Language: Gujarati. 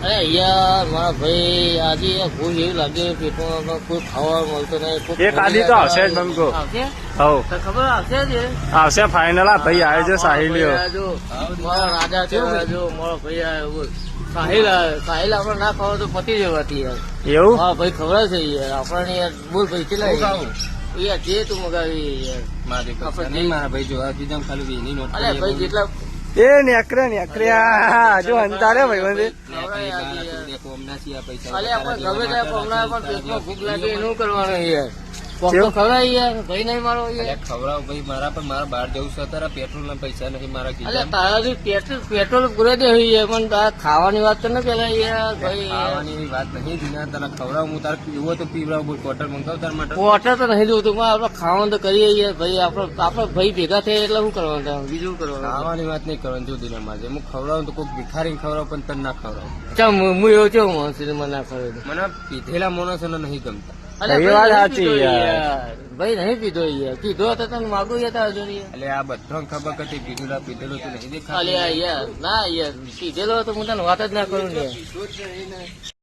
અરે યાર મારા ભાઈ આજે યાર ભૂખ એવી લાગે પેટમાં કોઈ ખાવા મળતો નહીં. એક આદી તો આવશે જ બમકો. આવશે હવ તો ખબર આવશે જ એ. આવશે ફાઇનલ. આ ભાઈ આવે છે સાહિલીઓ. જો મારા રાજા છે જો મારો ભાઈ આવ્યો બોલ. સાહિલ આપણે ના ખાવા તો પતી જવાતી યાર. એવું હા ભાઈ ખબર છે યાર આપણને યાર બોલ ભાઈ કેટલા યાર જે તું મગાવી યાર મારા ભાઈ જોવા બીજા ખાલી એની નોટ અરે ભાઈ જેટલા એ નેકર્યા જો અંતારે ભાઈ મને અલે આપણે ગમે ત્યાં પમણા પણ પેટમાં ભૂખ લાગે એનું કરવાનું યાર. પગ તો ખવડાય યાર ભાઈ નહીં મારો યાર. ખવડાવ ભાઈ મારા પણ મારા બહાર જવું છે અત્યારે પેટ્રોલ ના પૈસા નથી મારા અલે ખિસ્સામાં. તારાથી પેટ્રોલ પૂરે દે યાર પણ તારા ખાવાની વાત તો ન પેલા યાર ભાઈ. ખાવાની એવી વાત નહીં દીના તારા ખવડાવ હું તારે પીવો તો પીવડાવ બોલ ક્વાર્ટર મંગાવ તાર માટે વોટર તો નહીં જોતું પણ આપણે ખાવાનું તો કરીએ યાર ભાઈ. આપણે ભાઈ ભેગા થયા એટલે શું કરવાનું તારે? બીજું કરવાનું ખાવાની વાત નહીં કરવાની જો દીના મારે હું ખવડાવું તો કોઈ ભિખારી ખવડાવ પણ તને ના ખવડાવ. ચા હું એવો કેવો માણસ છું મને ના ખબર. મને પીધેલા માણસોને નહીં ગમતા. અલે એ ભાઈ વાત નહીં સાચી પીધો યાર. ભાઈ નહીં પીધો યાર. પીધો હતો તને માગું યાર તારા જોડે યાર. એટલે આ બધા ખબર કતી પીધેલું પીધેલું તો નહીં અલે દેખા. યાર ના યાર પીધેલો તો હું તને વાત જ ના કરું ને યાર.